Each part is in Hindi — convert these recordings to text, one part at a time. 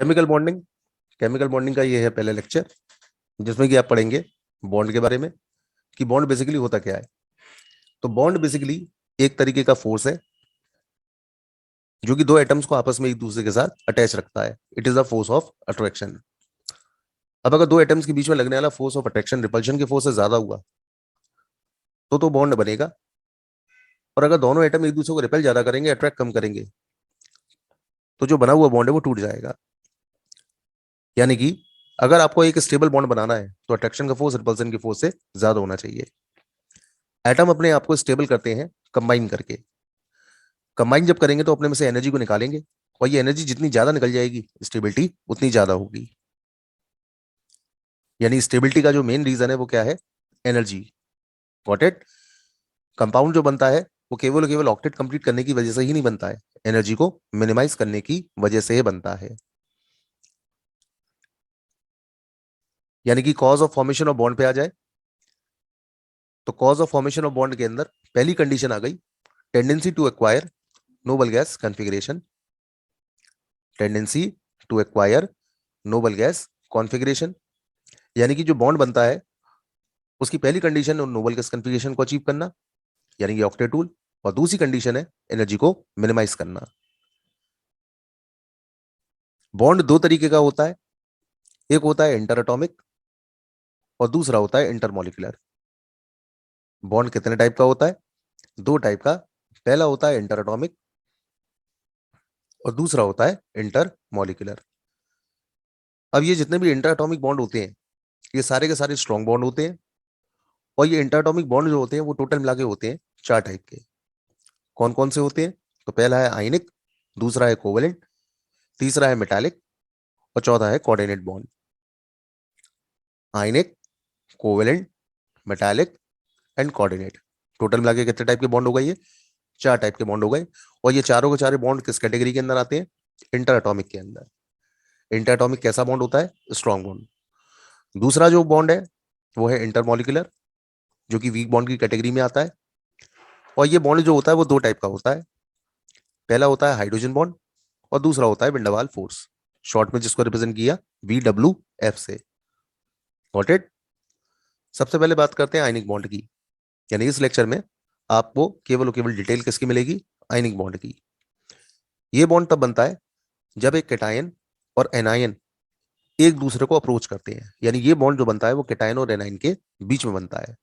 Chemical bonding. केमिकल बॉन्डिंग का ये है पहला लेक्चर, जिसमें कि आप पढ़ेंगे बॉन्ड के बारे में कि बॉन्ड बेसिकली होता क्या है। तो बॉन्ड बेसिकली एक तरीके का फोर्स है जो कि दो एटम्स को आपस में एक दूसरे के साथ अटैच रखता है। It is the force of attraction. अब अगर दो एटम्स के बीच में लगने वाला फोर्स ऑफ अट्रैक्शन रिपल्शन के फोर्स से ज्यादा हुआ तो बॉन्ड बनेगा। और अगर दोनों एटम एक दूसरे को रिपेल ज्यादा करेंगे, अट्रैक्ट कम करेंगे, तो जो बना हुआ बॉन्ड है वो टूट जाएगा। यानी कि अगर आपको एक स्टेबल बॉन्ड बनाना है तो अट्रैक्शन का फोर्स रिपल्सन की फोर्स से ज्यादा होना चाहिए। एटम अपने आप को स्टेबल करते हैं कंबाइन करके। कंबाइन जब करेंगे तो अपने में से एनर्जी को निकालेंगे, और ये एनर्जी जितनी ज्यादा निकल जाएगी स्टेबिलिटी उतनी ज्यादा होगी। यानी स्टेबिलिटी का जो मेन रीजन है वो क्या है? एनर्जी। Got it? कंपाउंड जो बनता है वो केवल केवल ऑक्टेट कंप्लीट करने की वजह से ही नहीं बनता है, एनर्जी को मिनिमाइज करने की वजह से बनता है। यानी कि cause of formation of bond पे आ जाए तो cause of formation of bond के अंदर पहली कंडीशन आ गई, tendency to acquire noble gas configuration. Tendency to acquire noble gas configuration, यानी कि जो बॉन्ड बनता है उसकी पहली कंडीशन है नोबल गैस कॉन्फिगरेशन को अचीव करना, यानी कि ऑक्टेट रूल। और दूसरी कंडीशन है एनर्जी को मिनिमाइज करना। बॉन्ड दो तरीके का होता है, एक होता है इंटर एटॉमिक और दूसरा होता है इंटरमॉलिक्यूलर। बॉन्ड कितने टाइप का होता है? दो टाइप का। पहला होता है इंटर एटॉमिक और दूसरा होता है इंटर मॉलिक्यूलर। अब ये जितने भी इंटर एटॉमिक बॉन्ड होते हैं ये सारे के सारे स्ट्रॉन्ग बॉन्ड होते हैं। और ये इंटर एटॉमिक बॉन्ड जो होते हैं वो टोटल मिला के होते हैं चार टाइप के। कौन कौन से होते हैं? तो पहला है आयनिक, दूसरा है कोवेलेंट, तीसरा है मेटालिक और चौथा है coordinate bond. Ionic, covalent, metallic and coordinate. Total मिला के कितने टाइप के बॉन्ड हो गए? ये चार टाइप के बॉन्ड हो गए। और ये चारों के चारों बॉन्ड किस कैटेगरी के अंदर आते हैं? इंटर एटॉमिक के अंदर। इंटर एटॉमिक कैसा बॉन्ड होता है? Strong bond. दूसरा जो बॉन्ड है वो है इंटरमॉलिक्यूलर, जो कि वीक बॉन्ड की कैटेगरी में आता है। और ये बॉन्ड जो होता है वो दो टाइप का होता है। पहला होता है हाइड्रोजन बॉन्ड और दूसरा होता है विंडरवाल फोर्स, शॉर्ट में जिसको रिप्रेजेंट किया VWF से। Got it? सबसे पहले बात करते हैं आयनिक बॉन्ड की। यानी इस लेक्चर में आपको केवल और केवल डिटेल किसकी मिलेगी? आयनिक बॉन्ड की। ये बॉन्ड तब बनता है जब एक कैटायन और एनायन एक दूसरे को अप्रोच करते हैं। यानी ये बॉन्ड जो बनता है वो कैटायन और एनायन के बीच में बनता है।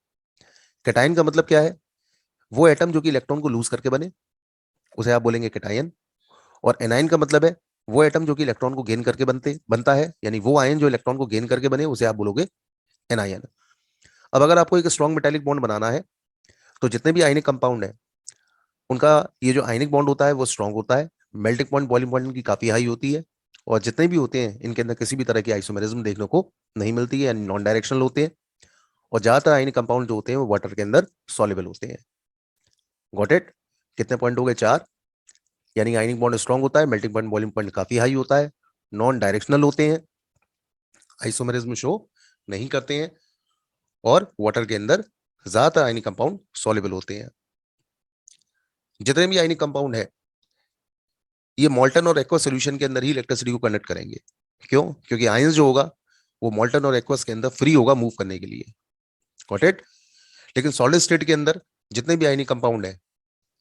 कैटायन का मतलब क्या है? वो एटम जो कि इलेक्ट्रॉन को लूज करके बने उसे आप बोलेंगे कैटायन। और एनायन का मतलब है वो एटम जो कि इलेक्ट्रॉन को गेन करके बनता है, यानी वो आयन जो इलेक्ट्रॉन को गेन करके बने उसे आप बोलोगे एनायन। अब अगर आपको एक स्ट्रॉन्ग मेटालिक बॉन्ड बनाना है तो जितने भी आयनिक कंपाउंड है उनका ये जो आयनिक बॉन्ड होता है वो स्ट्रॉन्ग होता है। मेल्टिंग पॉइंट बॉइलिंग पॉइंट की काफी हाई होती है। और जितने भी होते हैं इनके अंदर किसी भी तरह की आइसोमेरिज्म देखने को नहीं मिलती है, यानी नॉन डायरेक्शनल होते हैं। और ज्यादातर आयनिक कंपाउंड जो होते हैं वो वाटर के अंदर सॉल्युबल होते हैं। Got it? कितने पॉइंट हो गए? चार। यानी आयनिक बॉन्ड स्ट्रॉन्ग होता है, मेल्टिंग पॉइंट बॉइलिंग पॉइंट काफी हाई होता है, नॉन डायरेक्शनल होते हैं, आइसोमेरिज्म शो नहीं करते हैं, और वाटर के अंदर ज्यादातर आयनिक कंपाउंड सॉल्युबल होते हैं। जितने भी आयनिक कंपाउंड है ये मॉल्टन और एक्वा सोल्यूशन के अंदर ही इलेक्ट्रिसिटी को कंडक्ट करेंगे। क्यों? क्योंकि आयंस जो होगा वो मॉल्टन और एक्वस के अंदर फ्री होगा मूव करने के लिए। Got it? लेकिन सॉलिड स्टेट के अंदर जितने भी आयनिक कंपाउंड है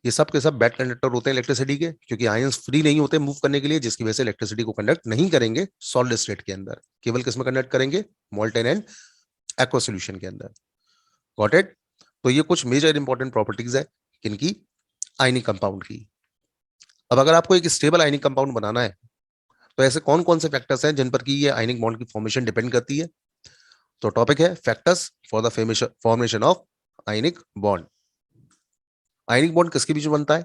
ये सब के सब बैड कंडक्टर होते हैं इलेक्ट्रिसिटी के, क्योंकि आयंस फ्री नहीं होते मूव करने के लिए, जिसकी वजह से इलेक्ट्रिसिटी को कंडक्ट नहीं करेंगे सॉलिड स्टेट के अंदर, केवल किसमें कंडक्ट करेंगे? मॉल्टन एंड एक्वा सोल्यूशन के अंदर। Got it? तो ये कुछ मेजर इंपॉर्टेंट प्रॉपर्टीज है किनकी? आयनिक कंपाउंड की। अब अगर आपको एक स्टेबल आयनिक कंपाउंड बनाना है तो ऐसे कौन कौन से फैक्टर्स हैं जिन पर की ये आयनिक बॉन्ड की फॉर्मेशन डिपेंड करती है? तो टॉपिक है factors for the formation of ionic bond. Ionic bond किसके बीच में बनता है?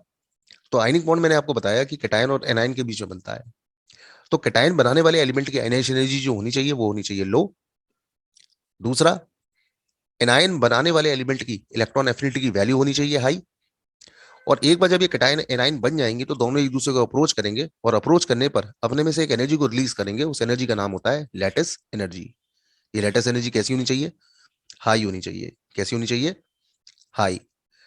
तो आयनिक बॉन्ड मैंने आपको बताया कि कैटायन और एनायन के बीच में बनता है। तो कैटायन बनाने वाले एलिमेंट की आयनाइजेशन एनर्जी जो होनी चाहिए वो होनी चाहिए लो। दूसरा, एनायन बनाने वाले एलिमेंट की इलेक्ट्रॉन एफिनिटी की वैल्यू होनी चाहिए हाई। और एक बार जब ये कैटायन एनायन बन जाएंगे तो दोनों एक दूसरे को अप्रोच करेंगे, और अप्रोच करने पर अपने में से एक एनर्जी को रिलीज करेंगे। उस एनर्जी का नाम होता है लैटिस एनर्जी। ये लैटिस एनर्जी कैसी होनी चाहिए? हाई होनी चाहिए। कैसी होनी चाहिए? हाई।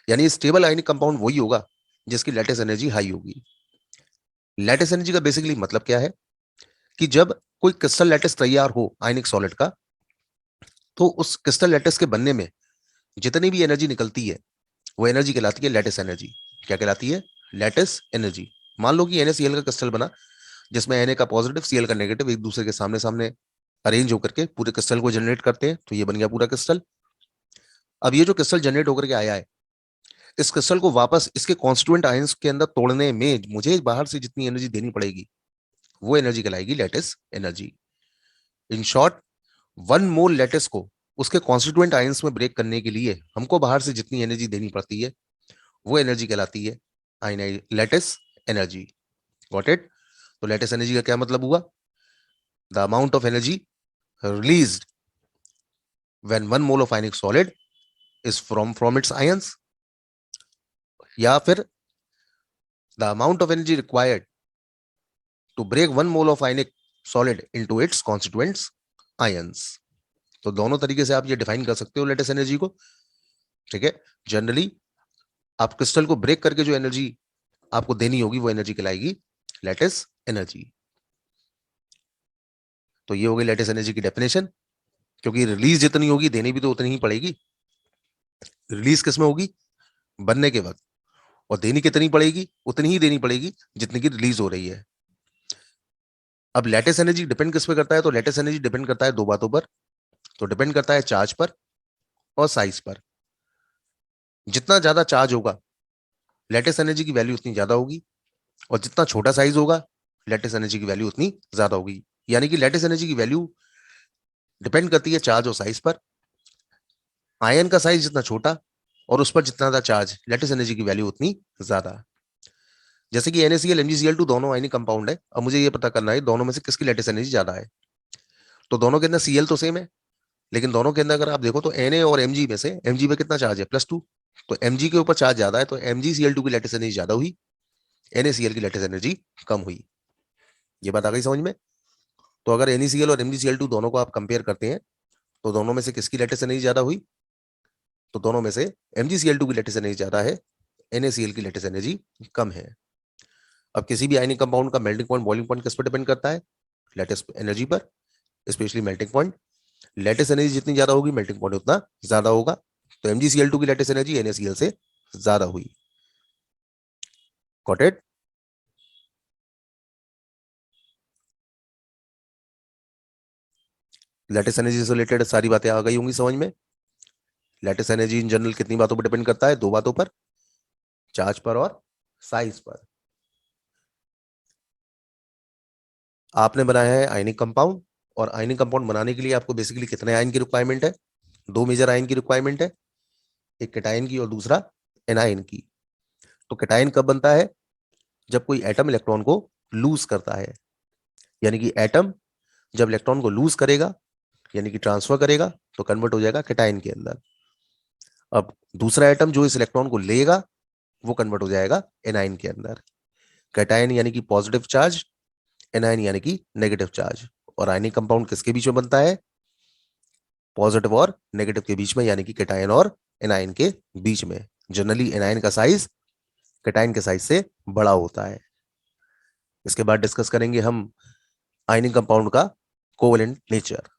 यानी स्टेबल आयनिक कंपाउंड वही होगा जिसकी लैटिस एनर्जी हाई होगी। लैटिस एनर्जी का बेसिकली मतलब क्या है? कि जब कोई क्रिस्टल लैटिस तैयार हो आयनिक सॉलिड का, तो उस क्रिस्टल लैटिस के बनने में जितनी भी एनर्जी निकलती है वो एनर्जी कहलाती है लैटिस एनर्जी। क्या कहलाती है? Lattice energy. मान लो कि NaCl का क्रिस्टल बना, जिसमें Na का पॉजिटिव, Cl का नेगेटिव एक दूसरे के सामने सामने अरेंज होकर के पूरे क्रिस्टल को जनरेट करते हैं, तो ये बन गया पूरा क्रिस्टल। अब ये जो क्रिस्टल जनरेट होकर के आया है, इस क्रिस्टल को वापस इसके कॉन्स्टिट्यूएंट आयंस के अंदर तोड़ने में मुझे बाहर से जितनी एनर्जी देनी पड़ेगी वो एनर्जी कहलाएगी lattice energy. In short, 1 mole lattice को उसके कॉन्स्टिट्यूएंट आयंस में ब्रेक करने के लिए हमको बाहर से जितनी एनर्जी देनी पड़ती है वो एनर्जी कहलाती है लैटिस एनर्जी। Got it? तो लैटिस एनर्जी का क्या मतलब हुआ? The amount of energy released when 1 mole of ionic solid is from its ions, या फिर the amount of energy required to break 1 mole of ionic solid into its constituents ions. तो दोनों तरीके से आप ये डिफाइन कर सकते हो लैटिस एनर्जी को। ठीक है, जनरली आप क्रिस्टल को ब्रेक करके जो एनर्जी आपको देनी होगी वो एनर्जी कहलाएगी लैटिस एनर्जी। तो ये हो गई लैटिस एनर्जी की डेफिनेशन, क्योंकि रिलीज जितनी होगी देनी भी तो उतनी ही पड़ेगी। रिलीज किसमें होगी? बनने के वक्त। और देनी कितनी पड़ेगी? उतनी ही देनी पड़ेगी जितनी की रिलीज हो रही है। अब लैटिस एनर्जी डिपेंड किस पे करता है? तो लैटिस एनर्जी डिपेंड करता है दो बातों पर। तो डिपेंड करता है चार्ज पर और साइज पर। जितना ज्यादा चार्ज होगा लैटिस एनर्जी की वैल्यू उतनी ज्यादा होगी, और जितना छोटा साइज होगा लैटिस एनर्जी की वैल्यू उतनी ज्यादा होगी। यानी कि लैटिस एनर्जी की वैल्यू डिपेंड करती है चार्ज और साइज पर। आयन का साइज जितना छोटा और उस पर जितना ज्यादा चार्ज, लैटिस एनर्जी की वैल्यू उतनी ज्यादा। जैसे कि NaCl MgCl2 दोनों आयनिक कंपाउंड है। अब मुझे ये पता करना है दोनों में से किसकी लैटिस एनर्जी ज्यादा है। तो दोनों के अंदर Cl तो सेम है, लेकिन दोनों के अंदर अगर आप देखो तो Na और Mg में से Mg में कितना चार्ज है? +2। तो Mg के ऊपर चार्ज ज्यादा है, तो MgCl2 की लैटिस एनर्जी ज्यादा हुई, NaCl की लैटिस एनर्जी कम हुई। ये बात आ गई समझ में? तो अगर NaCl और MgCl2 दोनों को आप कंपेयर करते हैं तो दोनों में से किसकी लैटिस एनर्जी ज्यादा हुई? तो दोनों में से MgCl2 की लैटिस एनर्जी ज्यादा है, NaCl की लैटिस एनर्जी कम है। अब किसी भी आयनिक कंपाउंड का मेल्टिंग पॉइंट, बॉइलिंग पॉइंट किस पर डिपेंड करता है? लैटिस एनर्जी पर, specially melting point. Lattice energy जितनी ज्यादा होगी मेल्टिंग पॉइंट उतना ज्यादा होगा। तो MgCl2 की लैटिस एनर्जी NaCl से ज्यादा हुई। Got it? लैटिस एनर्जी से रिलेटेड सारी बातें आ गई होंगी समझ में। लैटिस एनर्जी इन जनरल कितनी बातों पर डिपेंड करता है? दो बातों पर, चार्ज पर और साइज पर। आपने बनाया है आयनिक कंपाउंड, और आयनिक कंपाउंड बनाने के लिए आपको बेसिकली कितने आयन की रिक्वायरमेंट है? दो मेजर आयन की रिक्वायरमेंट है, एक कैटायन की और दूसरा एनायन की। तो कैटायन कब बनता है? जब कोई एटम इलेक्ट्रॉन को लूज करता है। यानी कि एटम जब इलेक्ट्रॉन को लूज करेगा, यानी कि ट्रांसफर करेगा, तो कन्वर्ट हो जाएगा कैटायन के अंदर। अब दूसरा एटम जो इस इलेक्ट्रॉन को लेगा वो कन्वर्ट हो जाएगा एनायन के अंदर। कैटायन यानी कि पॉजिटिव चार्ज, एनायन यानी कि नेगेटिव चार्ज। और आयनिक कंपाउंड किसके बीच में बनता है? पॉजिटिव और नेगेटिव के बीच में, यानी कि कैटायन और एनायन के बीच में। जनरली एनायन का साइज कैटायन के साइज से बड़ा होता है। इसके बाद डिस्कस करेंगे हम आयनिक कंपाउंड का कोवेलेंट नेचर।